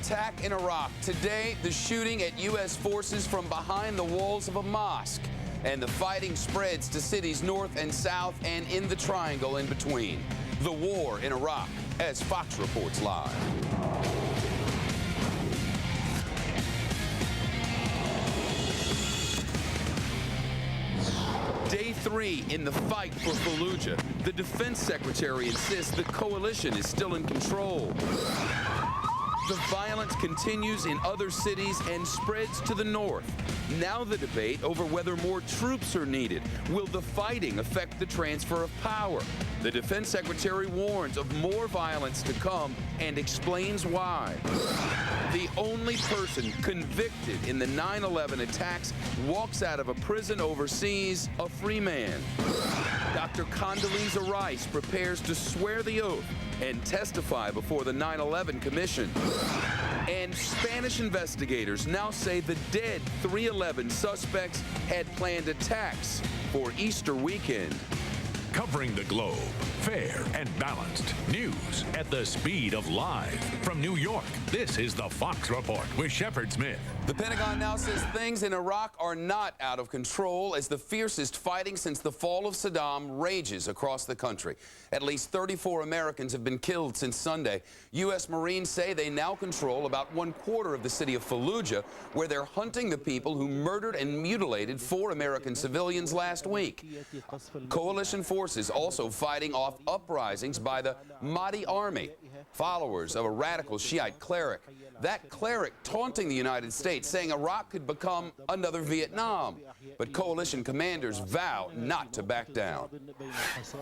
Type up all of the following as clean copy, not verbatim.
attack in Iraq. Today, the shooting at U.S. forces from behind the walls of a mosque. And the fighting spreads to cities north and south and in the triangle in between. The war in Iraq, as Fox reports live. Day 3 in the fight for Fallujah. The defense secretary insists the coalition is still in control. The violence continues in other cities and spreads to the north. Now the debate over whether more troops are needed. Will the fighting affect the transfer of power? The defense secretary warns of more violence to come and explains why. The only person convicted in the 9/11 attacks walks out of a prison overseas a free man. Dr. Condoleezza Rice prepares to swear the oath and testify before the 9/11 Commission. And Spanish investigators now say the dead 311 suspects had planned attacks for Easter weekend. Covering the globe, fair and balanced. News at the speed of live. From New York, this is the Fox Report with Shepard Smith. The Pentagon now says things in Iraq are not out of control as the fiercest fighting since the fall of Saddam rages across the country. At least 34 Americans have been killed since Sunday. U.S. Marines say they now control about 1/4 of the city of Fallujah, where they're hunting the people who murdered and mutilated 4 American civilians last week. Coalition forces also fighting off uprisings by the Mahdi Army, followers of a radical Shiite cleric. That cleric taunting the United States, saying Iraq could become another Vietnam. But coalition commanders vow not to back down.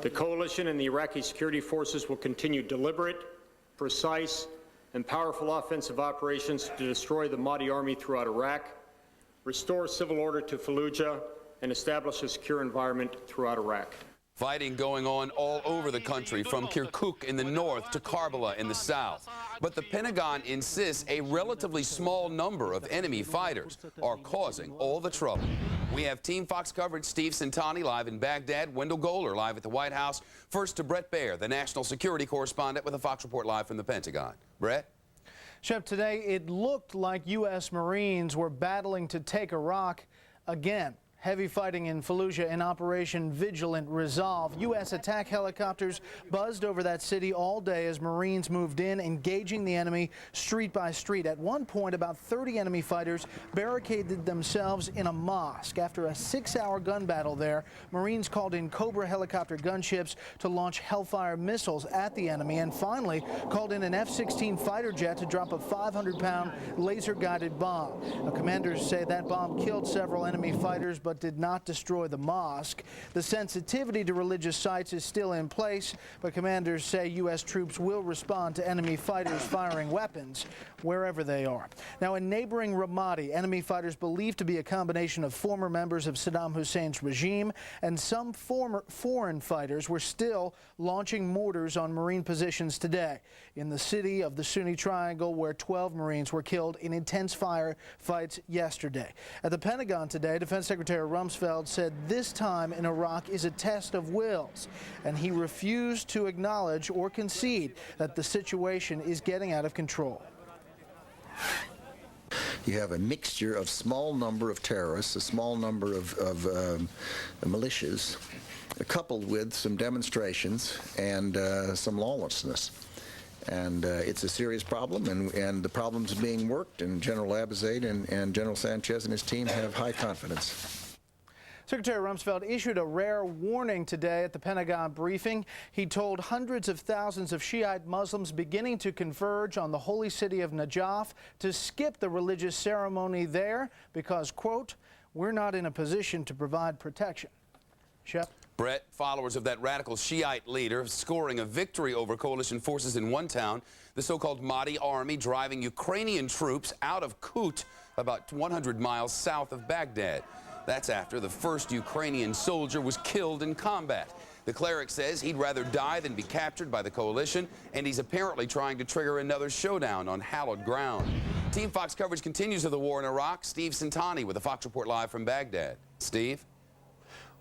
The coalition and the Iraqi security forces will continue deliberate, precise, and powerful offensive operations to destroy the Mahdi army throughout Iraq, restore civil order to Fallujah, and establish a secure environment throughout Iraq. Fighting going on all over the country, from Kirkuk in the north to Karbala in the south. But the Pentagon insists a relatively small number of enemy fighters are causing all the trouble. We have Team Fox coverage. Steve Centani live in Baghdad. Wendell Goler live at the White House. First to Brett Baer, the national security correspondent with a Fox Report live from the Pentagon. Brett? Shep, today it looked like U.S. Marines were battling to take Iraq again. Heavy fighting in Fallujah in Operation Vigilant Resolve. U.S. attack helicopters buzzed over that city all day as Marines moved in, engaging the enemy street by street. At one point, about 30 enemy fighters barricaded themselves in a mosque. After a 6-hour gun battle there, Marines called in Cobra helicopter gunships to launch Hellfire missiles at the enemy, and finally called in an F-16 fighter jet to drop a 500-pound laser-guided bomb. Now, commanders say that bomb killed several enemy fighters, but did not destroy the mosque. The sensitivity to religious sites is still in place, but commanders say U.S. troops will respond to enemy fighters firing weapons wherever they are. Now, in neighboring Ramadi, enemy fighters believed to be a combination of former members of Saddam Hussein's regime and some former foreign fighters were still launching mortars on Marine positions today in the city of the Sunni Triangle, where 12 Marines were killed in intense firefights yesterday. At the Pentagon today, Defense Secretary Rumsfeld said this time in Iraq is a test of wills, and he refused to acknowledge or concede that the situation is getting out of control. You have a mixture of small number of terrorists, a small number of militias, coupled with some demonstrations and some lawlessness. And it's a serious problem, and the problem's being worked, and General Abizaid and General Sanchez and his team have high confidence. Secretary Rumsfeld issued a rare warning today at the Pentagon briefing. He told hundreds of thousands of Shiite Muslims beginning to converge on the holy city of Najaf to skip the religious ceremony there because, quote, we're not in a position to provide protection. Shep? Brett, followers of that radical Shiite leader scoring a victory over coalition forces in one town, the so-called Mahdi army driving Ukrainian troops out of Kut, about 100 miles south of Baghdad. That's after the first Ukrainian soldier was killed in combat. The cleric says he'd rather die than be captured by the coalition, and he's apparently trying to trigger another showdown on hallowed ground. Team Fox coverage continues of the war in Iraq. Steve Centani with a Fox Report live from Baghdad. Steve?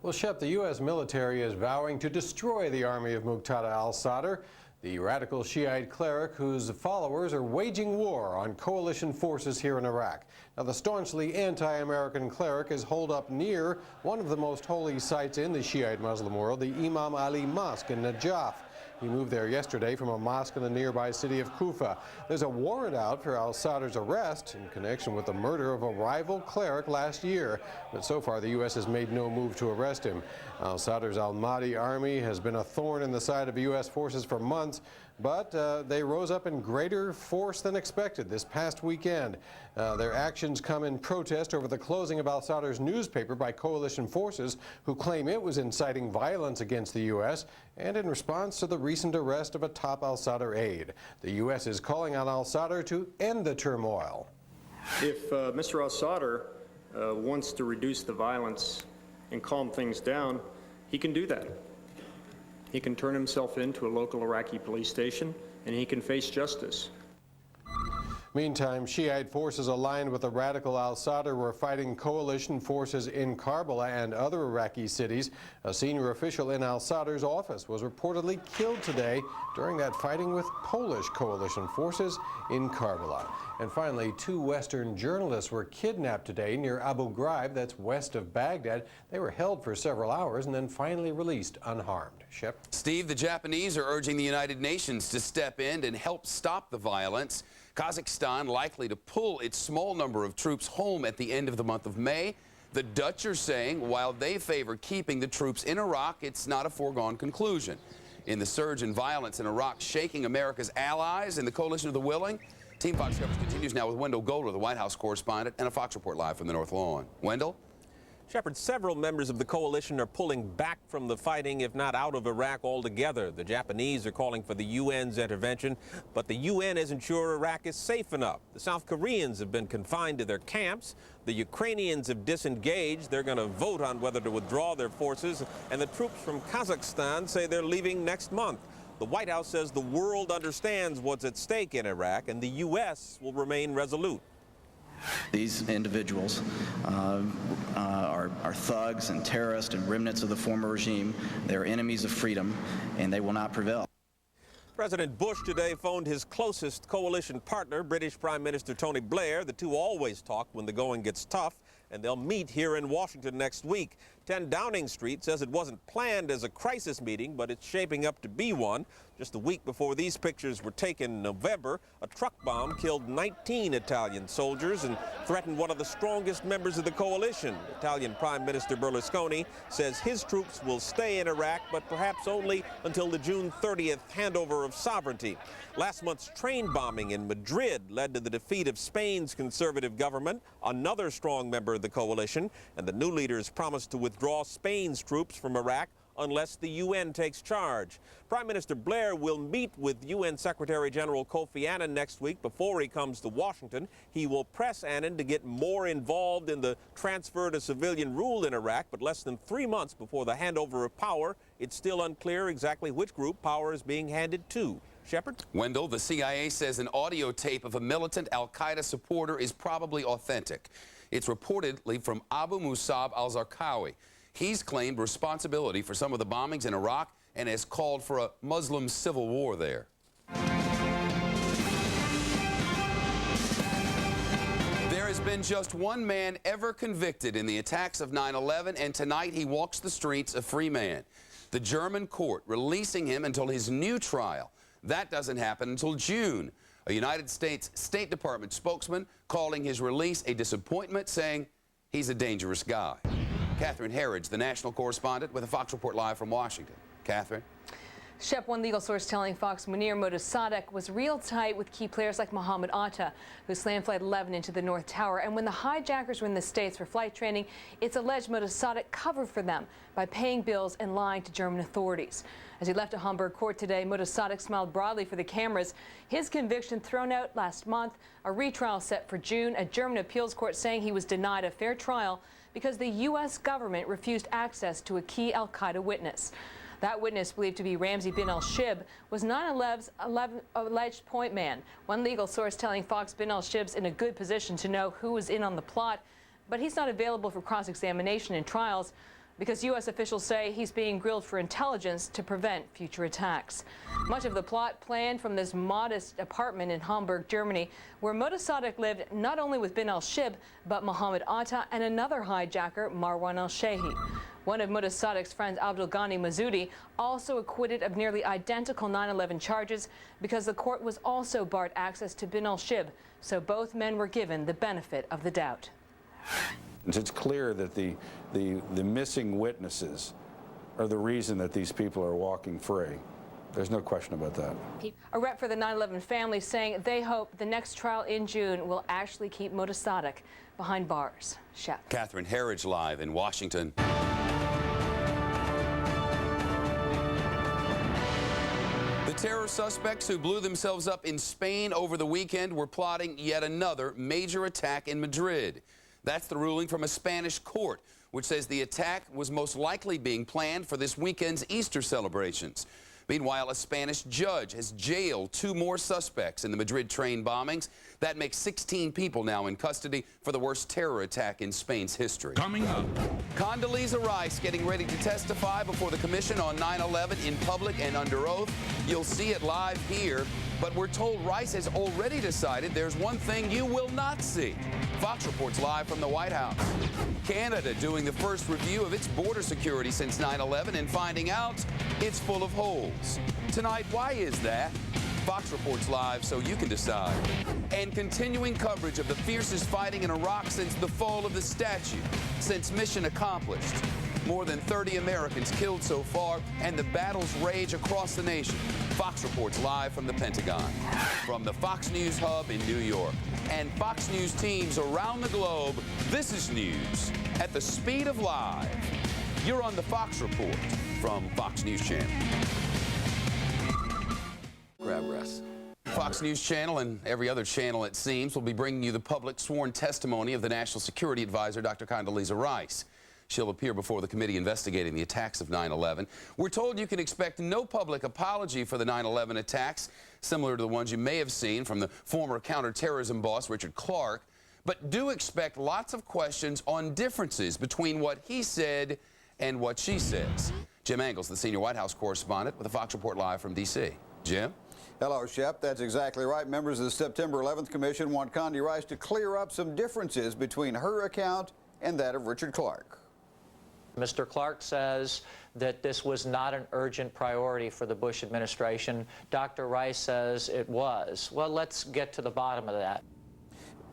Well, Shep, the U.S. military is vowing to destroy the army of Muqtada al-Sadr. the radical Shiite cleric whose followers are waging war on coalition forces here in Iraq. Now, the staunchly anti-American cleric is holed up near one of the most holy sites in the Shiite Muslim world, the Imam Ali Mosque in Najaf. He moved there yesterday from a mosque in the nearby city of Kufa. There's a warrant out for al-Sadr's arrest in connection with the murder of a rival cleric last year. But so far, the U.S. has made no move to arrest him. Al-Sadr's al-Mahdi army has been a thorn in the side of U.S. forces for months, but they rose up in greater force than expected this past weekend. Their actions come in protest over the closing of al-Sadr's newspaper by coalition forces who claim it was inciting violence against the U.S. and in response to the recent arrest of a top al-Sadr aide. The U.S. is calling on al-Sadr to end the turmoil. If Mr. al-Sadr wants to reduce the violence and calm things down, he can do that. He can turn himself into a local Iraqi police station, and he can face justice. Meantime, Shiite forces aligned with the radical al-Sadr were fighting coalition forces in Karbala and other Iraqi cities. A senior official in al-Sadr's office was reportedly killed today during that fighting with Polish coalition forces in Karbala. And finally, 2 Western journalists were kidnapped today near Abu Ghraib, that's west of Baghdad. They were held for several hours and then finally released unharmed. Shep? Steve, the Japanese are urging the United Nations to step in and help stop the violence. Kazakhstan likely to pull its small number of troops home at the end of the month of May. The Dutch are saying while they favor keeping the troops in Iraq, it's not a foregone conclusion. In the surge in violence in Iraq shaking America's allies in the coalition of the willing, Team Fox coverage continues now with Wendell Golder, the White House correspondent, and a Fox Report live from the North Lawn. Wendell? Shepard, several members of the coalition are pulling back from the fighting, if not out of Iraq altogether. The Japanese are calling for the UN's intervention, but the UN isn't sure Iraq is safe enough. The South Koreans have been confined to their camps. The Ukrainians have disengaged. They're going to vote on whether to withdraw their forces, and the troops from Kazakhstan say they're leaving next month. The White House says the world understands what's at stake in Iraq, and the U.S. will remain resolute. These individuals are thugs and terrorists and remnants of the former regime. They're enemies of freedom, and they will not prevail. President Bush today phoned his closest coalition partner, British Prime Minister Tony Blair. The two always talk when the going gets tough, and they'll meet here in Washington next week. 10 Downing Street says it wasn't planned as a crisis meeting, but it's shaping up to be one. Just a week before these pictures were taken in November, a truck bomb killed 19 Italian soldiers and threatened one of the strongest members of the coalition. Italian Prime Minister Berlusconi says his troops will stay in Iraq, but perhaps only until the June 30th handover of sovereignty. Last month's train bombing in Madrid led to the defeat of Spain's conservative government, another strong member of the coalition, and the new leaders promised to withdraw Spain's troops from Iraq unless the UN takes charge. Prime Minister Blair will meet with UN Secretary General Kofi Annan next week before he comes to Washington. He will press Annan to get more involved in the transfer to civilian rule in Iraq, but less than 3 months before the handover of power, it's still unclear exactly which group power is being handed to. Shepard? Wendell, the CIA says an audio tape of a militant al-Qaeda supporter is probably authentic. It's reportedly from Abu Musab al-Zarqawi. He's claimed responsibility for some of the bombings in Iraq and has called for a Muslim civil war there. There has been just one man ever convicted in the attacks of 9/11, and tonight he walks the streets a free man. The German court releasing him until his new trial. That doesn't happen until June. A United States State Department spokesman calling his release a disappointment, saying he's a dangerous guy. Catherine Herridge, the national correspondent with a Fox Report live from Washington. Catherine? Shep, one legal source telling Fox Munir Motassadegh was real tight with key players like Mohammed Atta, who slammed Flight 11 into the North Tower. And when the hijackers were in the States for flight training, it's alleged Motassadegh covered for them by paying bills and lying to German authorities. As he left a Hamburg court today, Motassadegh smiled broadly for the cameras. His conviction thrown out last month, a retrial set for June, a German appeals court saying he was denied a fair trial because the U.S. government refused access to a key al-Qaeda witness. That witness, believed to be Ramzi bin al-Shib, was 9/11's alleged point man. One legal source telling Fox bin al-Shib's in a good position to know who was in on the plot, but he's not available for cross-examination in trials. because U.S. officials say he's being grilled for intelligence to prevent future attacks. Much of the plot planned from this modest apartment in Hamburg, Germany, where Motassadegh lived not only with bin al-Shib, but Mohammed Atta and another hijacker, Marwan al-Shehi. One of Motassadegh's friends, Abdul Ghani Mazudi, also acquitted of nearly identical 9/11 charges because the court was also barred access to bin al-Shib, so both men were given the benefit of the doubt. It's clear that the missing witnesses are the reason that these people are walking free. There's no question about that. A rep for the 9/11 family saying they hope the next trial in June will actually keep Motassadegh behind bars. Shep. Catherine Herridge live in Washington. The terror suspects who blew themselves up in Spain over the weekend were plotting yet another major attack in Madrid. That's the ruling from a Spanish court, which says the attack was most likely being planned for this weekend's Easter celebrations. Meanwhile, a Spanish judge has jailed 2 more suspects in the Madrid train bombings. That makes 16 people now in custody for the worst terror attack in Spain's history. Coming up, Condoleezza Rice getting ready to testify before the commission on 9/11 in public and under oath. You'll see it live here, but we're told Rice has already decided there's one thing you will not see. Fox reports live from the White House. Canada doing the first review of its border security since 9/11 and finding out it's full of holes. Tonight, why is that? Fox reports live so you can decide. And continuing coverage of the fiercest fighting in Iraq since the fall of the statue, since mission accomplished. More than 30 Americans killed so far, and the battles rage across the nation. Fox reports live from the Pentagon. From the Fox News Hub in New York and Fox News teams around the globe, this is news at the speed of live. You're on the Fox Report from Fox News Channel. Grab rest. Fox News Channel and every other channel, it seems, will be bringing you the public sworn testimony of the National Security Advisor, Dr. Condoleezza Rice. She'll appear before the committee investigating the attacks of 9/11. We're told you can expect no public apology for the 9/11 attacks, similar to the ones you may have seen from the former counterterrorism boss, Richard Clarke, but do expect lots of questions on differences between what he said and what she says. Jim Angles, the senior White House correspondent with the Fox Report live from D.C. Jim? Hello, Shep. That's exactly right. Members of the September 11th Commission want Condi Rice to clear up some differences between her account and that of Richard Clarke. Mr. Clarke says that this was not an urgent priority for the Bush administration. Dr. Rice says it was. Well, let's get to the bottom of that.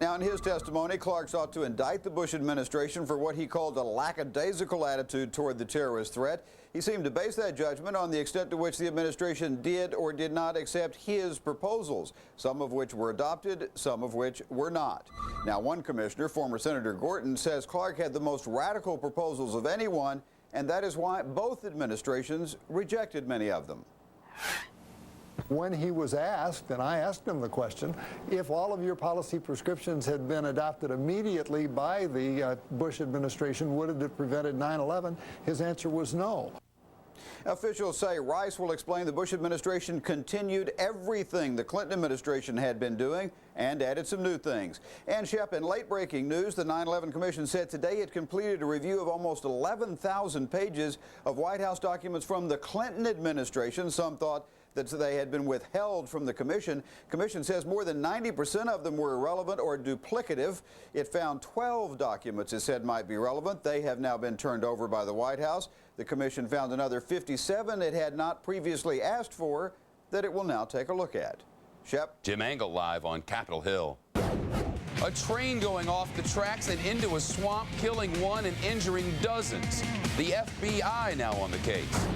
Now, in his testimony, Clarke sought to indict the Bush administration for what he called a lackadaisical attitude toward the terrorist threat. He seemed to base that judgment on the extent to which the administration did or did not accept his proposals, some of which were adopted, some of which were not. Now, one commissioner, former Senator Gorton, says Clarke had the most radical proposals of anyone, and that is why both administrations rejected many of them. When he was asked, and I asked him the question, if all of your policy prescriptions had been adopted immediately by the Bush administration, would it have prevented 9/11? His answer was no. Officials say Rice will explain the Bush administration continued everything the Clinton administration had been doing and added some new things. And Shep, in late-breaking news, the 9/11 Commission said today it completed a review of almost 11,000 pages of White House documents from the Clinton administration. Some thought that they had been withheld from the commission. Commission says more than 90% of them were irrelevant or duplicative. It found 12 documents it said might be relevant. They have now been turned over by the White House. The commission found another 57 it had not previously asked for that it will now take a look at. Shep? Jim Angle live on Capitol Hill. A train going off the tracks and into a swamp, killing one and injuring dozens. The FBI now on the case.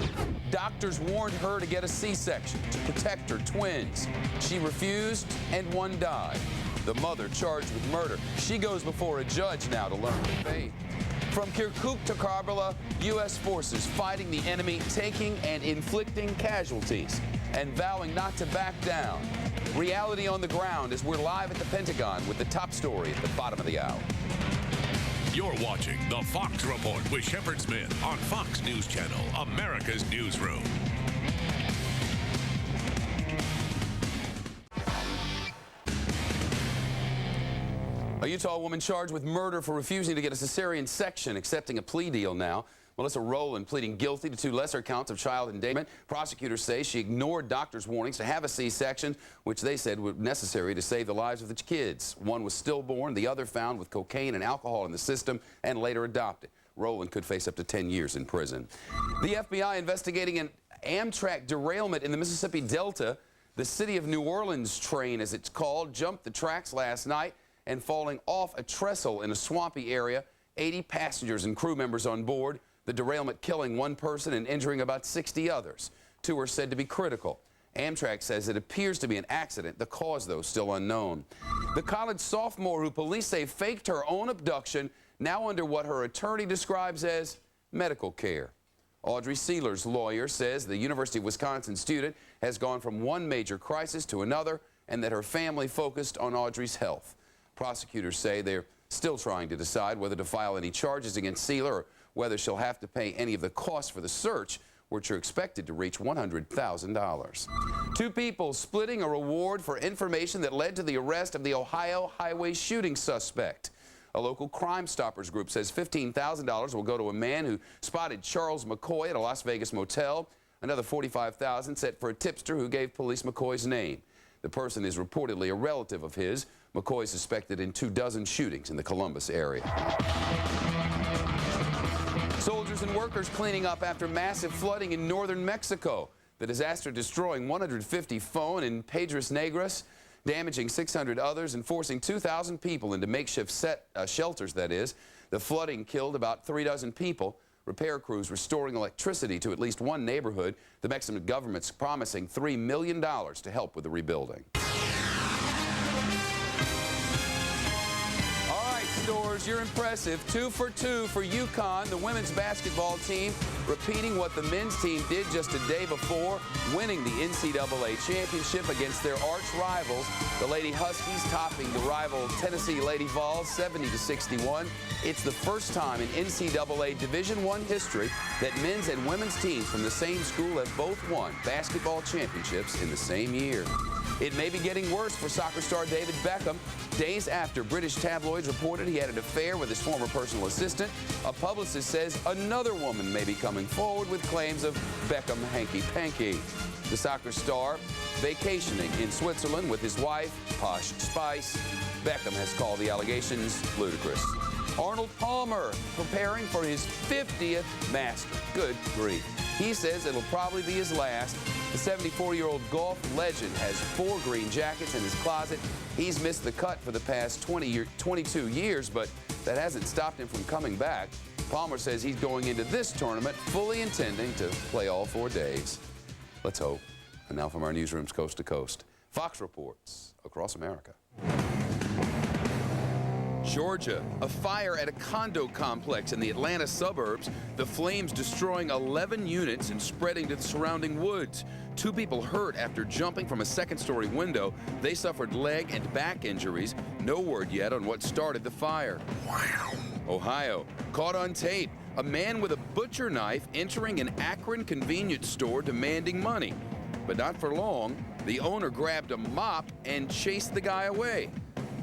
Doctors warned her to get a C-section to protect her twins. She refused, and one died. The mother charged with murder. She goes before a judge now to learn her fate. From Kirkuk to Karbala, U.S. forces fighting the enemy, taking and inflicting casualties, and vowing not to back down. Reality on the ground as we're live at the Pentagon with the top story at the bottom of the hour. You're watching the Fox Report with Shepard Smith on Fox News Channel, America's newsroom. A Utah woman charged with murder for refusing to get a cesarean section, accepting a plea deal now. Melissa Rowland pleading guilty to 2 lesser counts of child endangerment. Prosecutors say she ignored doctors' warnings to have a C-section, which they said were necessary to save the lives of the kids. One was stillborn, the other found with cocaine and alcohol in the system and later adopted. Rowland could face up to 10 years in prison. The FBI investigating an Amtrak derailment in the Mississippi Delta. The City of New Orleans train, as it's called, jumped the tracks last night and falling off a trestle in a swampy area. 80 passengers and crew members on board. The derailment killing 1 person and injuring about 60 others. 2 are said to be critical. Amtrak says it appears to be an accident. The cause, though, still unknown. The college sophomore who police say faked her own abduction, now under what her attorney describes as medical care. Audrey Sealer's lawyer says the University of Wisconsin student has gone from one major crisis to another and that her family focused on Audrey's health. Prosecutors say they're still trying to decide whether to file any charges against Sealer or whether she'll have to pay any of the costs for the search, which are expected to reach $100,000. 2 people splitting a reward for information that led to the arrest of the Ohio highway shooting suspect. A local Crime Stoppers group says $15,000 will go to a man who spotted Charles McCoy at a Las Vegas motel. Another $45,000 set for a tipster who gave police McCoy's name. The person is reportedly a relative of his. McCoy is suspected in 24 shootings in the Columbus area. Soldiers and workers cleaning up after massive flooding in northern Mexico. The disaster destroying 150 phone in Piedras Negras, damaging 600 others and forcing 2,000 people into makeshift shelters, that is. The flooding killed about 36 people. Repair crews restoring electricity to at least 1 neighborhood. The Mexican government's promising $3 million to help with the rebuilding. Stores, you're impressive. 2 for 2 for UConn, the women's basketball team, repeating what the men's team did just a day before, winning the NCAA championship against their arch rivals, the Lady Huskies, topping the rival Tennessee Lady Vols 70-61. It's the first time in NCAA Division I history that men's and women's teams from the same school have both won basketball championships in the same year. It may be getting worse for soccer star David Beckham. Days after British tabloids reported he had an affair with his former personal assistant, a publicist says another woman may be coming forward with claims of Beckham hanky-panky. The soccer star vacationing in Switzerland with his wife, Posh Spice. Beckham has called the allegations ludicrous. Arnold Palmer preparing for his 50th Master. Good grief. He says it'll probably be his last. The 74-year-old golf legend has 4 green jackets in his closet. He's missed the cut for the past 22 years, but that hasn't stopped him from coming back. Palmer says he's going into this tournament fully intending to play all 4 days. Let's hope. And now from our newsrooms coast to coast, Fox reports across America. Georgia, a fire at a condo complex in the Atlanta suburbs. The flames destroying 11 units and spreading to the surrounding woods. 2 people hurt after jumping from a 2nd-story window. They suffered leg and back injuries. No word yet on what started the fire. Ohio, caught on tape. A man with a butcher knife entering an Akron convenience store demanding money. But not for long. The owner grabbed a mop and chased the guy away.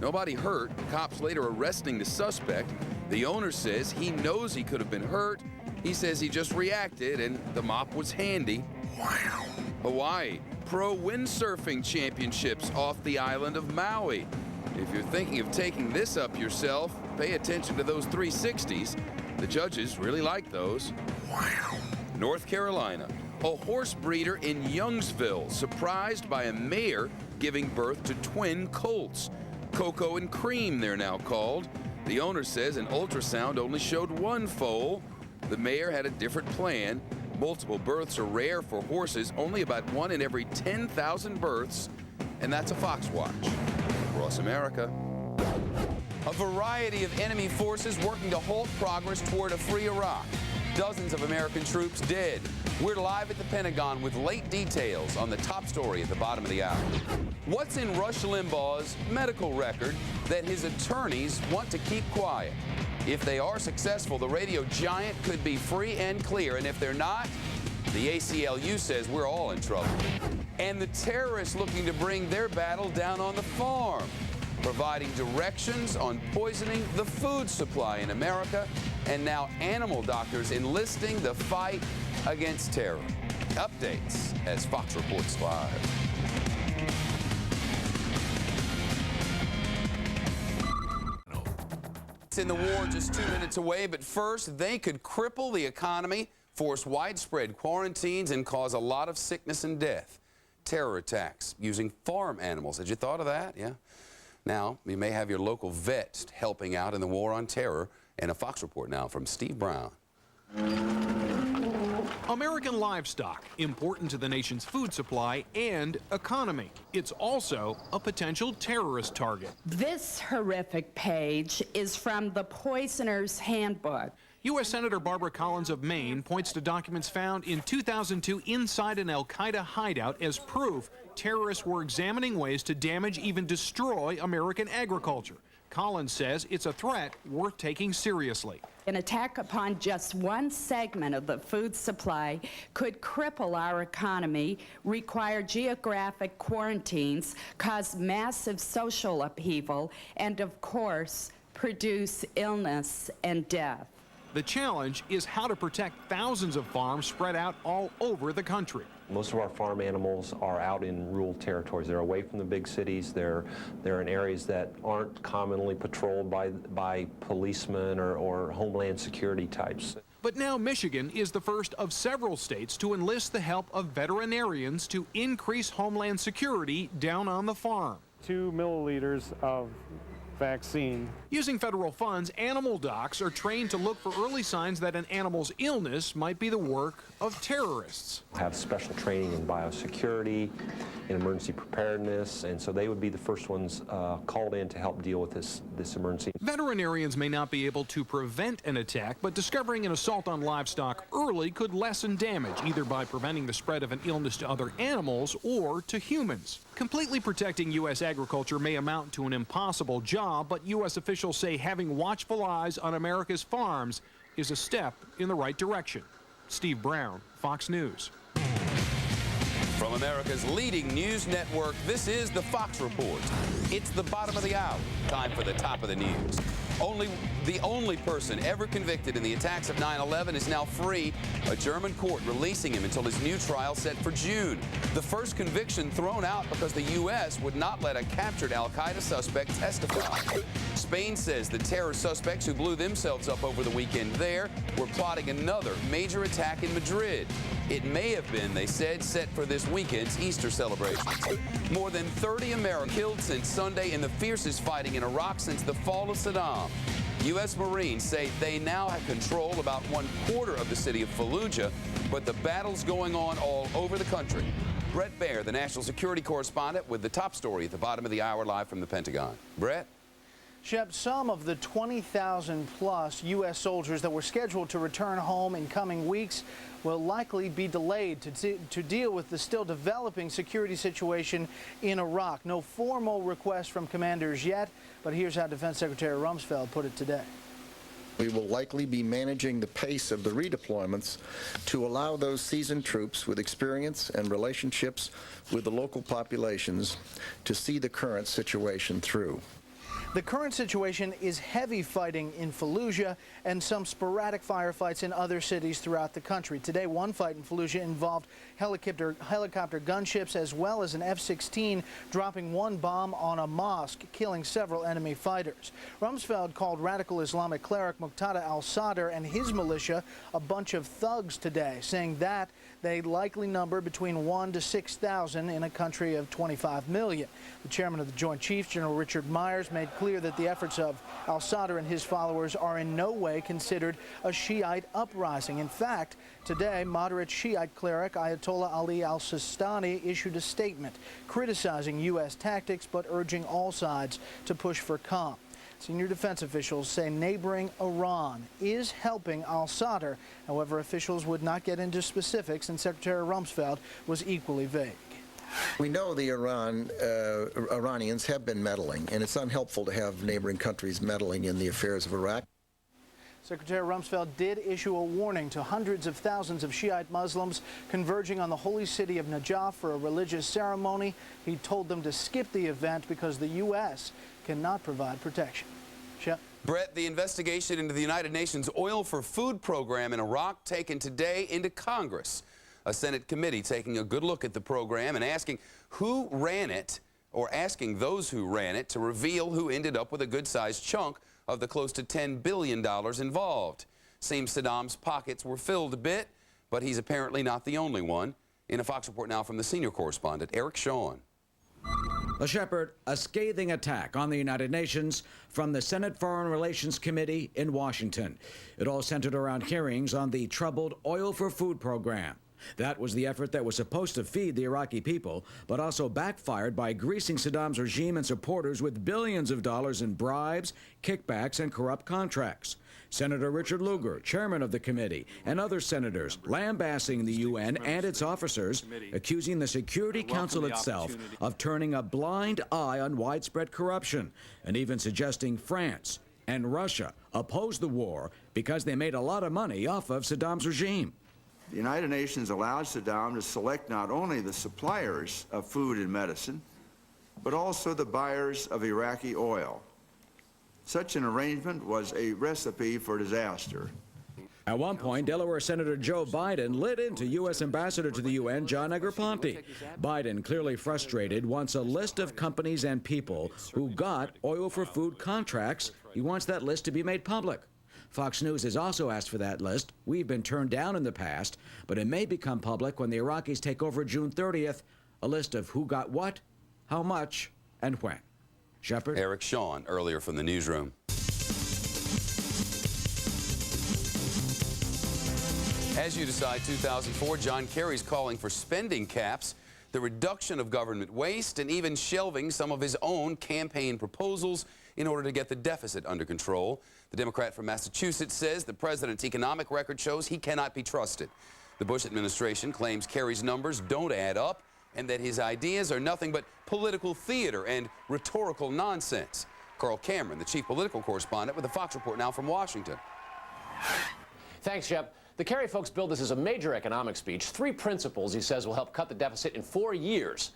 Nobody hurt. Cops later arresting the suspect. The owner says he knows he could have been hurt. He says he just reacted and the mop was handy. Hawaii, pro windsurfing championships off the island of Maui. If you're thinking of taking this up yourself, pay attention to those 360s. The judges really like those. North Carolina, a horse breeder in Youngsville surprised by a mare giving birth to twin colts. Cocoa and Cream, they're now called. The owner says an ultrasound only showed 1 foal. The mare had a different plan. Multiple births are rare for horses, only about 1 in every 10,000 births. And that's a Fox Watch. Across America. A variety of enemy forces working to halt progress toward a free Iraq. Dozens of American troops dead. We're live at the Pentagon with late details on the top story at the bottom of the hour. What's in Rush Limbaugh's medical record that his attorneys want to keep quiet? If they are successful, the radio giant could be free and clear, and if they're not, the ACLU says we're all in trouble. And the terrorists looking to bring their battle down on the farm, providing directions on poisoning the food supply in America. and now animal doctors enlisting the fight against terror. Updates as Fox reports live. It's in the war just 2 minutes away, but first, they could cripple the economy, force widespread quarantines, and cause a lot of sickness and death. Terror attacks using farm animals. Had you thought of that? Yeah. Now, you may have your local vet helping out in the war on terror. And a Fox report now from Steve Brown. American livestock, important to the nation's food supply and economy. It's also a potential terrorist target. This horrific page is from the Poisoner's Handbook. U.S. Senator Barbara Collins of Maine points to documents found in 2002 inside an al-Qaeda hideout as proof terrorists were examining ways to damage, even destroy American agriculture. Collins says it's a threat worth taking seriously. An attack upon just one segment of the food supply could cripple our economy, require geographic quarantines, cause massive social upheaval, and of course, produce illness and death. The challenge is how to protect thousands of farms spread out all over the country. Most of our farm animals are out in rural territories. They're away from the big cities. They're in areas that aren't commonly patrolled by policemen or homeland security types. But now Michigan is the first of several states to enlist the help of veterinarians to increase homeland security down on the farm. 2 milliliters of vaccine. Using federal funds, animal docs are trained to look for early signs that an animal's illness might be the work of terrorists. Have special training in biosecurity, in emergency preparedness, and so they would be the first ones called in to help deal with this emergency. Veterinarians may not be able to prevent an attack, but discovering an assault on livestock early could lessen damage, either by preventing the spread of an illness to other animals or to humans. Completely protecting U.S. agriculture may amount to an impossible job, but U.S. officials say having watchful eyes on America's farms is a step in the right direction. Steve Brown, Fox News. From America's leading news network, this is the Fox Report. It's the bottom of the hour. Time for the top of the news. The only person ever convicted in the attacks of 9/11 is now free. A German court releasing him until his new trial set for June. The first conviction thrown out because the U.S. would not let a captured al-Qaeda suspect testify. Spain says the terror suspects who blew themselves up over the weekend there were plotting another major attack in Madrid. It may have been, they said, set for this weekend's Easter celebrations. More than 30 Americans killed since Sunday in the fiercest fighting in Iraq since the fall of Saddam. U.S. Marines say they now have control about 1/4 of the city of Fallujah, but the battle's going on all over the country. Brett Baer, the national security correspondent, with the top story at the bottom of the hour live from the Pentagon. Brett? Shep, some of the 20,000 plus U.S. soldiers that were scheduled to return home in coming weeks will likely be delayed to deal with the still developing security situation in Iraq. No formal request from commanders yet, but here's how Defense Secretary Rumsfeld put it today. We will likely be managing the pace of the redeployments to allow those seasoned troops with experience and relationships with the local populations to see the current situation through. The current situation is heavy fighting in Fallujah and some sporadic firefights in other cities throughout the country. Today, one fight in Fallujah involved helicopter gunships as well as an F-16 dropping one bomb on a mosque, killing several enemy fighters. Rumsfeld called radical Islamic cleric Muqtada al-Sadr and his militia a bunch of thugs today, saying that they likely number between 1,000 to 6,000 in a country of 25 million. The chairman of the Joint Chiefs, General Richard Myers, made clear that the efforts of al-Sadr and his followers are in no way considered a Shiite uprising. In fact, today, moderate Shiite cleric Ayatollah Ali al-Sistani issued a statement criticizing U.S. tactics but urging all sides to push for calm. Senior defense officials say neighboring Iran is helping al-Sadr. However, officials would not get into specifics, and Secretary Rumsfeld was equally vague. We know the Iranians have been meddling, and it's unhelpful to have neighboring countries meddling in the affairs of Iraq. Secretary Rumsfeld did issue a warning to hundreds of thousands of Shiite Muslims converging on the holy city of Najaf for a religious ceremony. He told them to skip the event because the U.S. cannot provide protection. Shep? Brett, the investigation into the United Nations Oil for Food program in Iraq taken today into Congress. A Senate committee taking a good look at the program and asking who ran it, or asking those who ran it to reveal who ended up with a good-sized chunk of the close to $10 billion involved. Seems Saddam's pockets were filled a bit, but he's apparently not the only one. In a Fox Report now from the senior correspondent, Eric Shawn. Shepard, a scathing attack on the United Nations from the Senate Foreign Relations Committee in Washington. It all centered around hearings on the troubled Oil for Food program. That was the effort that was supposed to feed the Iraqi people, but also backfired by greasing Saddam's regime and supporters with billions of dollars in bribes, kickbacks, and corrupt contracts. Senator Richard Lugar, chairman of the committee, and other senators lambasting the UN and its officers, accusing the Security Council itself of turning a blind eye on widespread corruption, and even suggesting France and Russia opposed the war because they made a lot of money off of Saddam's regime. The United Nations allowed Saddam to select not only the suppliers of food and medicine, but also the buyers of Iraqi oil. Such an arrangement was a recipe for disaster. At one point, Delaware Senator Joe Biden lit into U.S. Ambassador to the UN, John Negroponte. Biden, clearly frustrated, wants a list of companies and people who got Oil for Food contracts. He wants that list to be made public. Fox News has also asked for that list. We've been turned down in the past, but it may become public when the Iraqis take over June 30th, a list of who got what, how much, and when. Shepard? Eric Shawn earlier from the newsroom. As you decide 2004, John Kerry's calling for spending caps, the reduction of government waste, and even shelving some of his own campaign proposals in order to get the deficit under control. The Democrat from Massachusetts says the president's economic record shows he cannot be trusted. The Bush administration claims Kerry's numbers don't add up and that his ideas are nothing but political theater and rhetorical nonsense. Carl Cameron, the chief political correspondent with the Fox Report now from Washington. Thanks, Shep. The Kerry folks billed this as a major economic speech. 3 principles, he says, will help cut the deficit in 4 years.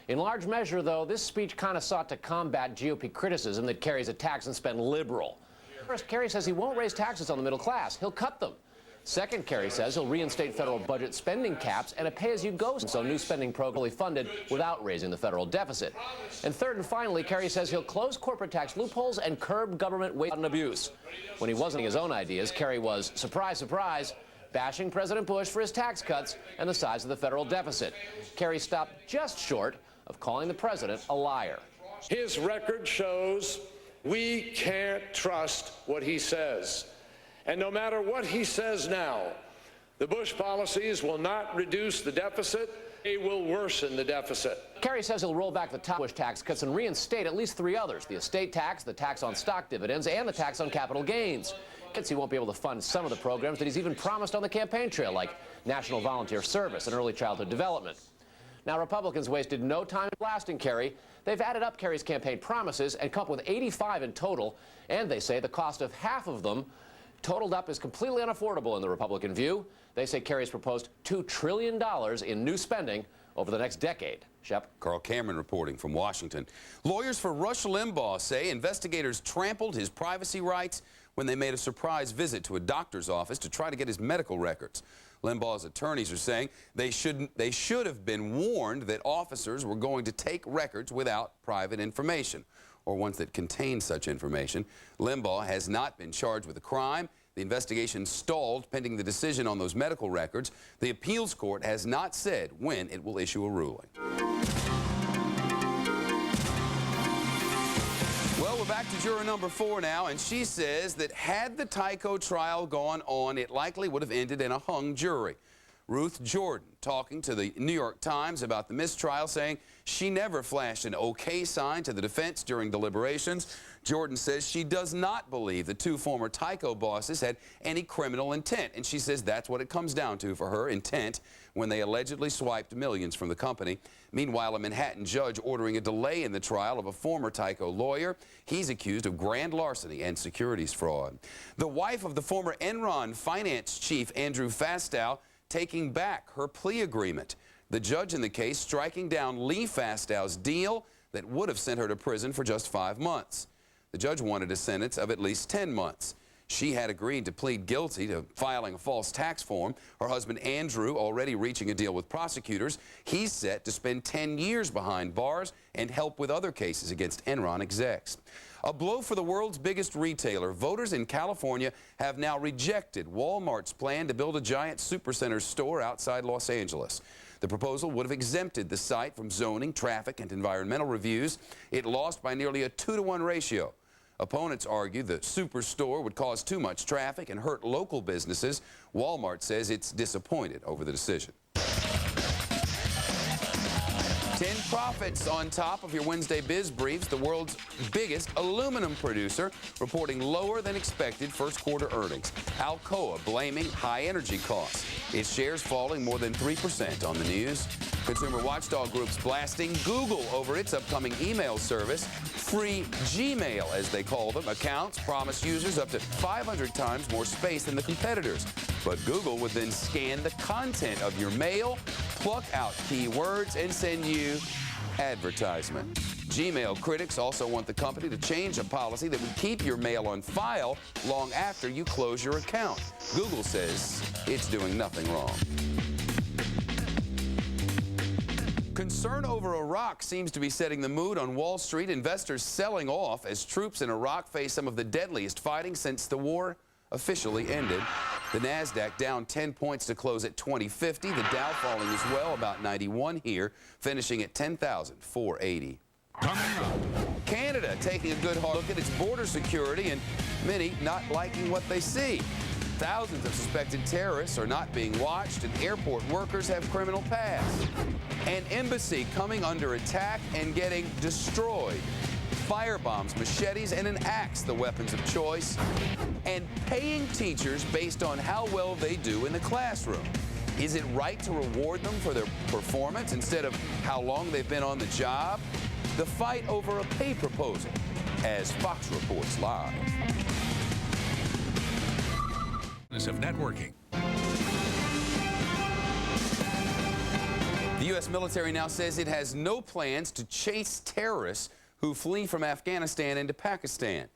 In large measure, though, this speech kind of sought to combat GOP criticism that Kerry's a tax and spend liberal. First, Kerry says he won't raise taxes on the middle class. He'll cut them. Second, Kerry says he'll reinstate federal budget spending caps and a pay-as-you-go, so new spending program funded without raising the federal deficit. And third and finally, Kerry says he'll close corporate tax loopholes and curb government waste and abuse. When he wasn't his own ideas, Kerry was, surprise, surprise, bashing President Bush for his tax cuts and the size of the federal deficit. Kerry stopped just short of calling the president a liar. His record shows we can't trust what he says. And no matter what he says now, the Bush policies will not reduce the deficit, they will worsen the deficit. Kerry says he'll roll back the top Bush tax cuts and reinstate at least 3 others: the estate tax, the tax on stock dividends, and the tax on capital gains. He won't be able to fund some of the programs that he's even promised on the campaign trail, like National Volunteer Service and early childhood development. Now, Republicans wasted no time blasting Kerry. They've added up Kerry's campaign promises and come up with 85 in total, and they say the cost of half of them totaled up is completely unaffordable in the Republican view. They say Kerry's proposed $2 trillion in new spending over the next decade. Shep? Carl Cameron reporting from Washington. Lawyers for Rush Limbaugh say investigators trampled his privacy rights when they made a surprise visit to a doctor's office to try to get his medical records. Limbaugh's attorneys are saying they should have been warned that officers were going to take records without private information, or ones that contain such information. Limbaugh has not been charged with a crime. The investigation stalled pending the decision on those medical records. The appeals court has not said when it will issue a ruling. Well, we're back to juror number 4 now, and she says that had the Tyco trial gone on, it likely would have ended in a hung jury. Ruth Jordan talking to the New York Times about the mistrial, saying she never flashed an okay sign to the defense during deliberations. Jordan says she does not believe the 2 former Tyco bosses had any criminal intent, and she says that's what it comes down to for her, intent, when they allegedly swiped millions from the company. Meanwhile, a Manhattan judge ordering a delay in the trial of a former Tyco lawyer. He's accused of grand larceny and securities fraud. The wife of the former Enron finance chief, Andrew Fastow, taking back her plea agreement. The judge in the case striking down Lee Fastow's deal that would have sent her to prison for just 5 months. The judge wanted a sentence of at least 10 months. She had agreed to plead guilty to filing a false tax form. Her husband, Andrew, already reaching a deal with prosecutors. He's set to spend 10 years behind bars and help with other cases against Enron execs. A blow for the world's biggest retailer. Voters in California have now rejected Walmart's plan to build a giant supercenter store outside Los Angeles. The proposal would have exempted the site from zoning, traffic, and environmental reviews. It lost by nearly a 2-to-1 ratio. Opponents argue the superstore would cause too much traffic and hurt local businesses. Walmart says it's disappointed over the decision. 10 profits on top of your Wednesday Biz Briefs. The world's biggest aluminum producer reporting lower than expected first quarter earnings. Alcoa blaming high energy costs. Its shares falling more than 3% on the news. Consumer watchdog groups blasting Google over its upcoming email service. Free Gmail, as they call them. Accounts promise users up to 500 times more space than the competitors. But Google would then scan the content of your mail, pluck out keywords, and send you advertisement. Gmail critics also want the company to change a policy that would keep your mail on file long after you close your account. Google says it's doing nothing wrong. Concern over Iraq seems to be setting the mood on Wall Street. Investors selling off as troops in Iraq face some of the deadliest fighting since the war officially ended. The NASDAQ down 10 points to close at 2050. The Dow falling as well, about 91 here, finishing at 10,480. Canada taking a good hard look at its border security, and many not liking what they see. Thousands of suspected terrorists are not being watched, and airport workers have criminal past. An embassy coming under attack and getting destroyed. Firebombs, machetes, and an axe, the weapons of choice. And paying teachers based on how well they do in the classroom. Is it right to reward them for their performance instead of how long they've been on the job? The fight over a pay proposal, as Fox reports live. Of networking. The U.S. military now says it has no plans to chase terrorists who flee from Afghanistan into Pakistan.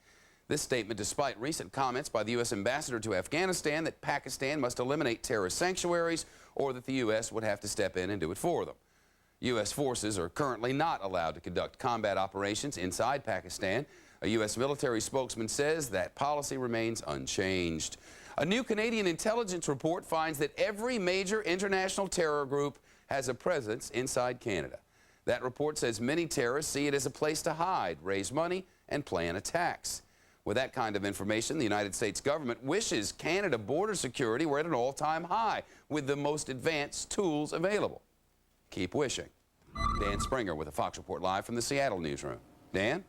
This statement despite recent comments by the U.S. ambassador to Afghanistan that Pakistan must eliminate terrorist sanctuaries or that the U.S. would have to step in and do it for them. U.S. forces are currently not allowed to conduct combat operations inside Pakistan. A U.S. military spokesman says that policy remains unchanged. A new Canadian intelligence report finds that every major international terror group has a presence inside Canada. That report says many terrorists see it as a place to hide, raise money, and plan attacks. With that kind of information, the United States government wishes Canada border security were at an all-time high with the most advanced tools available. Keep wishing. Dan Springer with a Fox Report live from the Seattle newsroom. Dan?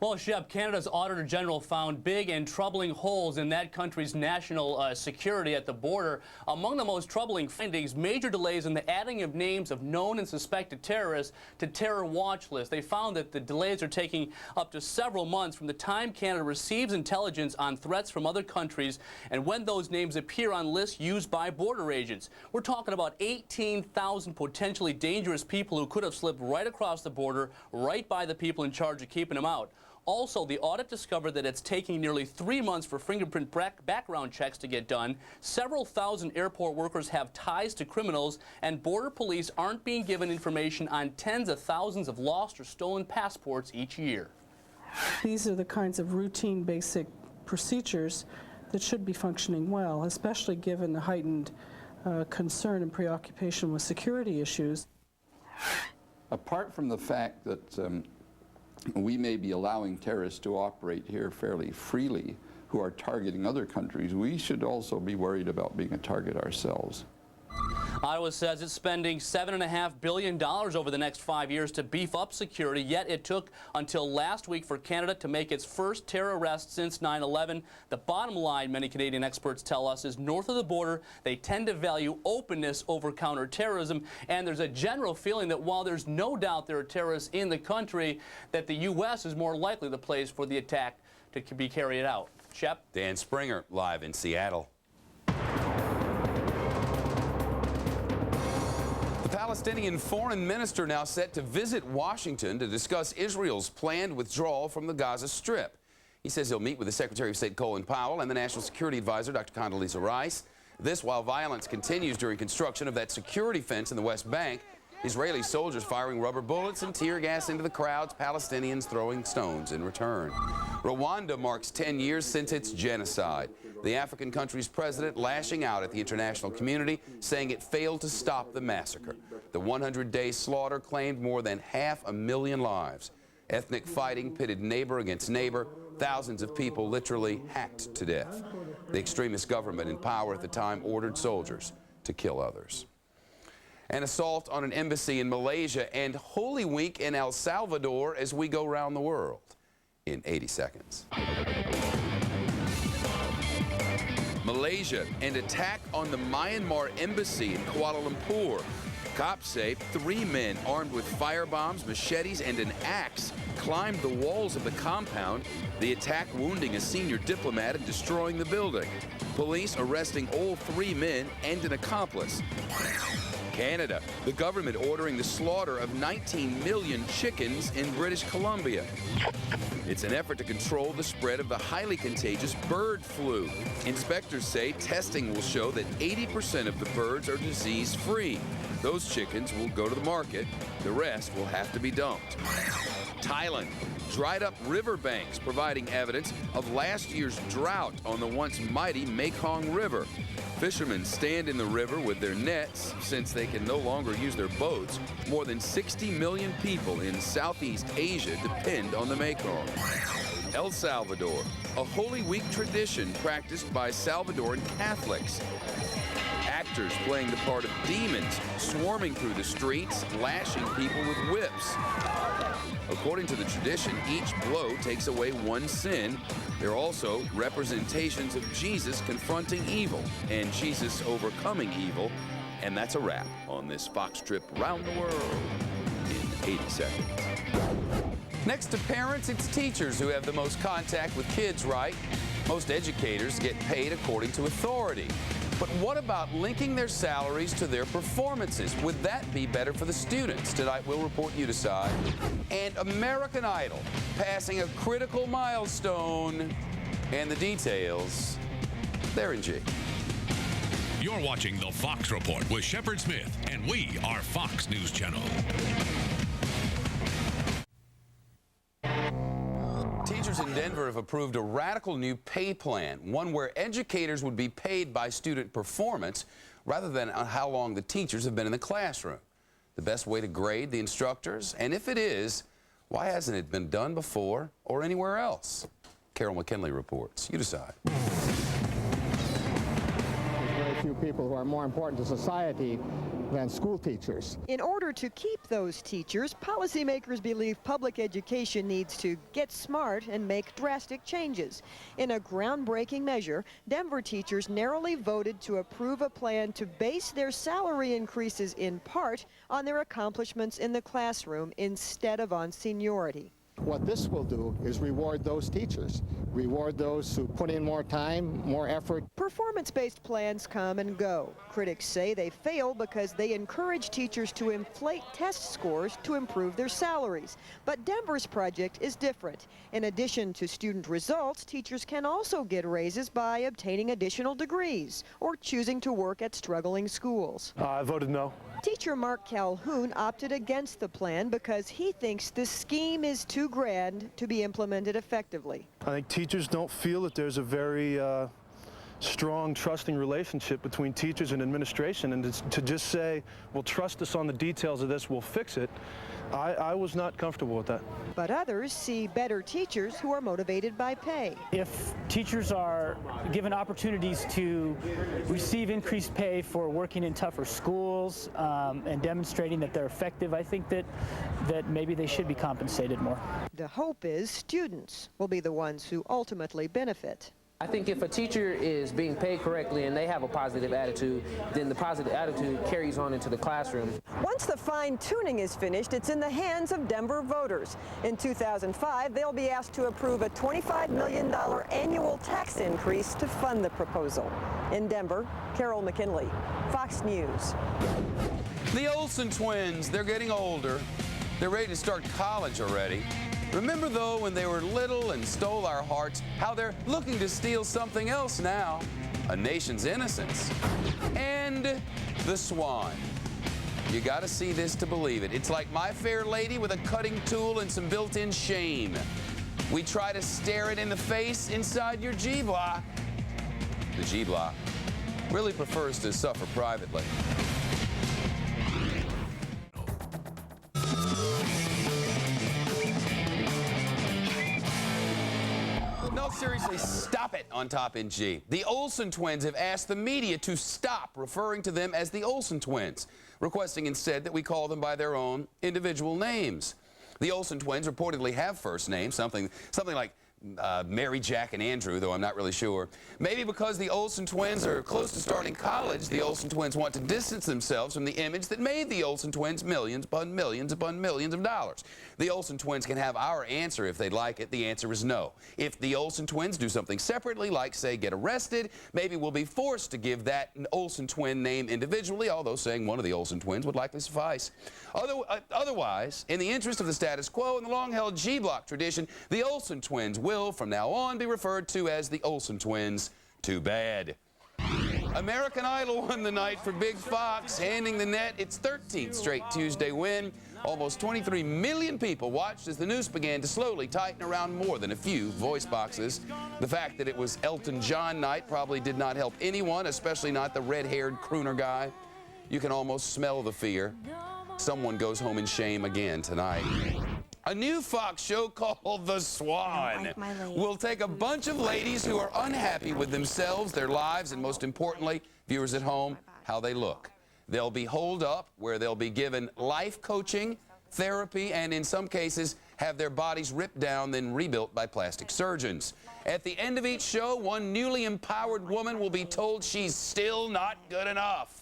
Well, Shep, Canada's Auditor General found big and troubling holes in that country's national security at the border. Among the most troubling findings, major delays in the adding of names of known and suspected terrorists to terror watch lists. They found that the delays are taking up to several months from the time Canada receives intelligence on threats from other countries and when those names appear on lists used by border agents. We're talking about 18,000 potentially dangerous people who could have slipped right across the border, right by the people in charge of keeping them out. Also, the audit discovered that it's taking nearly 3 months for fingerprint background checks to get done. Several thousand airport workers have ties to criminals, and border police aren't being given information on tens of thousands of lost or stolen passports each year. These are the kinds of routine, basic procedures that should be functioning well, especially given the heightened concern and preoccupation with security issues. Apart from the fact that we may be allowing terrorists to operate here fairly freely who are targeting other countries, we should also be worried about being a target ourselves. Ottawa says it's spending $7.5 billion over the next 5 years to beef up security, yet it took until last week for Canada to make its first terror arrest since 9/11. The bottom line, many Canadian experts tell us, is north of the border, they tend to value openness over counterterrorism, and there's a general feeling that while there's no doubt there are terrorists in the country, that the U.S. is more likely the place for the attack to be carried out. Shep? Dan Springer, live in Seattle. Palestinian foreign minister now set to visit Washington to discuss Israel's planned withdrawal from the Gaza Strip. He says he'll meet with the Secretary of State Colin Powell and the National Security Advisor Dr. Condoleezza Rice. This while violence continues during construction of that security fence in the West Bank. Israeli soldiers firing rubber bullets and tear gas into the crowds, Palestinians throwing stones in return. Rwanda marks 10 years since its genocide. The African country's president lashing out at the international community, saying it failed to stop the massacre. The 100-day slaughter claimed more than 500,000 lives. Ethnic fighting pitted neighbor against neighbor. Thousands of people literally hacked to death. The extremist government in power at the time ordered soldiers to kill others. An assault on an embassy in Malaysia and Holy Week in El Salvador as we go around the world in 80 seconds. Malaysia, an attack on the Myanmar embassy in Kuala Lumpur. Cops say 3 men armed with firebombs, machetes, and an axe climbed the walls of the compound, the attack wounding a senior diplomat and destroying the building. Police arresting all 3 men and an accomplice. Canada, the government ordering the slaughter of 19 million chickens in British Columbia. It's an effort to control the spread of the highly contagious bird flu. Inspectors say testing will show that 80% of the birds are disease-free. Those chickens will go to the market. The rest will have to be dumped. Thailand, dried up riverbanks providing evidence of last year's drought on the once mighty Mekong River. Fishermen stand in the river with their nets since they can no longer use their boats. More than 60 million people in Southeast Asia depend on the Mekong. El Salvador, a Holy Week tradition practiced by Salvadoran Catholics. Actors playing the part of demons, swarming through the streets, lashing people with whips. According to the tradition, each blow takes away one sin. There are also representations of Jesus confronting evil and Jesus overcoming evil. And that's a wrap on this Fox trip around the world in 80 seconds. Next to parents, it's teachers who have the most contact with kids, right? Most educators get paid according to authority. But what about linking their salaries to their performances? Would that be better for the students? Tonight we'll report, you decide. And American Idol passing a critical milestone. And the details, they're in G. You're watching the Fox Report with Shepard Smith, and we are Fox News Channel. Teachers in Denver have approved a radical new pay plan, one where educators would be paid by student performance rather than on how long the teachers have been in the classroom. The best way to grade the instructors, and if it is, why hasn't it been done before or anywhere else? Carol McKinley reports. You decide. Very few people who are more important to society than school teachers. In order to keep those teachers, policymakers believe public education needs to get smart and make drastic changes. In a groundbreaking measure, Denver teachers narrowly voted to approve a plan to base their salary increases in part on their accomplishments in the classroom instead of on seniority. What this will do is reward those teachers, reward those who put in more time, more effort. Performance-based plans come and go. Critics say they fail because they encourage teachers to inflate test scores to improve their salaries. But Denver's project is different. In addition to student results, teachers can also get raises by obtaining additional degrees or choosing to work at struggling schools. I voted no. Teacher Mark Calhoun opted against the plan because he thinks the scheme is too grand to be implemented effectively. I think teachers don't feel that there's a very strong, trusting relationship between teachers and administration, and to just say, well, trust us on the details of this, we'll fix it, I was not comfortable with that. But others see better teachers who are motivated by pay. If teachers are given opportunities to receive increased pay for working in tougher schools and demonstrating that they're effective, I think that maybe they should be compensated more. The hope is students will be the ones who ultimately benefit. I think if a teacher is being paid correctly and they have a positive attitude, then the positive attitude carries on into the classroom. Once the fine-tuning is finished, it's in the hands of Denver voters. In 2005, they'll be asked to approve a $25 million annual tax increase to fund the proposal. In Denver, Carol McKinley, Fox News. The Olsen twins, they're getting older. They're ready to start college already. Remember, though, when they were little and stole our hearts, how they're looking to steal something else now, a nation's innocence. And the swan. You gotta see this to believe it. It's like My Fair Lady with a cutting tool and some built-in shame. We try to stare it in the face inside your G-block. The G-block really prefers to suffer privately. No, seriously, stop it on Top NG. The Olsen twins have asked the media to stop referring to them as the Olsen twins, requesting instead that we call them by their own individual names. The Olsen twins reportedly have first names, something like Mary, Jack, and Andrew, though I'm not really sure. Maybe because the Olsen twins are close to starting college, the Olsen twins want to distance themselves from the image that made the Olsen twins millions upon millions upon millions of dollars. The Olsen twins can have our answer if they'd like it. The answer is no. If the Olsen twins do something separately, like, say, get arrested, maybe we'll be forced to give that Olsen twin name individually, although saying one of the Olsen twins would likely suffice. Otherwise, in the interest of the status quo and the long-held G-block tradition, the Olsen twins will, from now on, be referred to as the Olsen twins. Too bad. American Idol won the night for Big Fox, handing the net its 13th straight Tuesday win. Almost 23 million people watched as the noose began to slowly tighten around more than a few voice boxes. The fact that it was Elton John night probably did not help anyone, especially not the red-haired crooner guy. You can almost smell the fear. Someone goes home in shame again tonight. A new Fox show called The Swan will take a bunch of ladies who are unhappy with themselves, their lives, and most importantly, viewers at home, how they look. They'll be holed up where they'll be given life coaching, therapy, and in some cases have their bodies ripped down then rebuilt by plastic surgeons. At the end of each show, one newly empowered woman will be told she's still not good enough.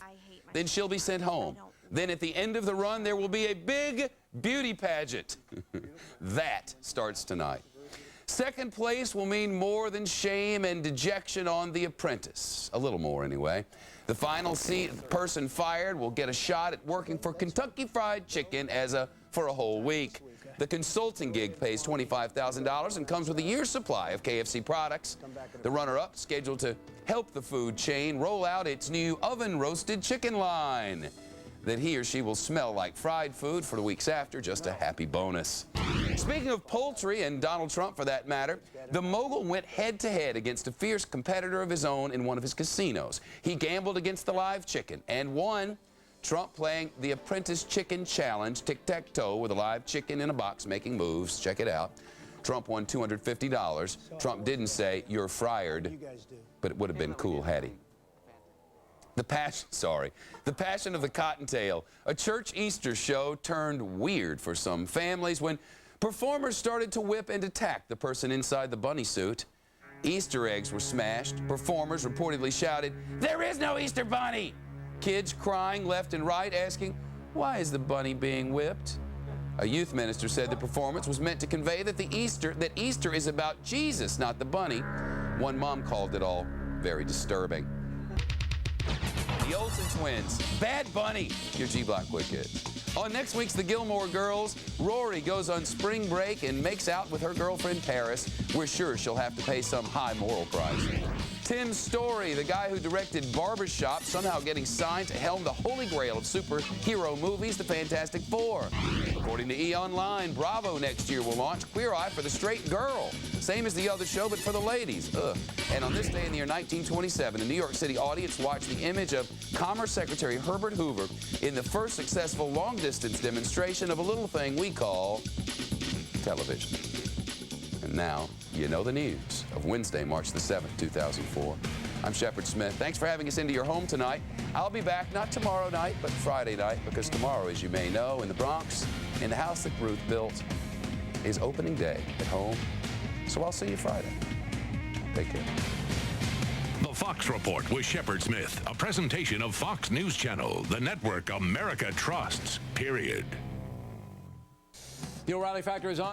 Then she'll be sent home. Then at the end of the run, there will be a big beauty pageant. That starts tonight. Second place will mean more than shame and dejection on The Apprentice. A little more, anyway. The final person fired will get a shot at working for Kentucky Fried Chicken for a whole week. The consulting gig pays $25,000 and comes with a year's supply of KFC products. The runner-up, scheduled to help the food chain roll out its new oven-roasted chicken line, that he or she will smell like fried food for the weeks after. Just a happy bonus. Speaking of poultry, and Donald Trump for that matter, the mogul went head-to-head against a fierce competitor of his own in one of his casinos. He gambled against the live chicken and won. Trump playing the Apprentice Chicken Challenge, tic-tac-toe, with a live chicken in a box making moves. Check it out. Trump won $250. Trump didn't say, "You're fired," but it would have been cool had he. The Passion of the Cottontail, a church Easter show turned weird for some families when performers started to whip and attack the person inside the bunny suit. Easter eggs were smashed. Performers reportedly shouted, "There is no Easter bunny!" Kids crying left and right, asking, "Why is the bunny being whipped?" A youth minister said the performance was meant to convey that Easter is about Jesus, not the bunny. One mom called it all very disturbing. The Olsen twins, Bad Bunny, your G-Block Wicked. On next week's The Gilmore Girls, Rory goes on spring break and makes out with her girlfriend Paris. We're sure she'll have to pay some high moral price. Tim Story, the guy who directed Barbershop, somehow getting signed to helm the holy grail of superhero movies, The Fantastic Four. According to E! Online, Bravo next year will launch Queer Eye for the Straight Girl. Same as the other show, but for the ladies. Ugh. And on this day in the year 1927, a New York City audience watched the image of Commerce Secretary Herbert Hoover in the first successful long-distance demonstration of a little thing we call television. And now, you know the news of Wednesday, March the 7th, 2004. I'm Shepard Smith. Thanks for having us into your home tonight. I'll be back not tomorrow night, but Friday night, because tomorrow, as you may know, in the Bronx, in the house that Ruth built, is opening day at home. So I'll see you Friday. Take care. The Fox Report with Shepard Smith, a presentation of Fox News Channel, the network America trusts, period. The O'Reilly Factor is on.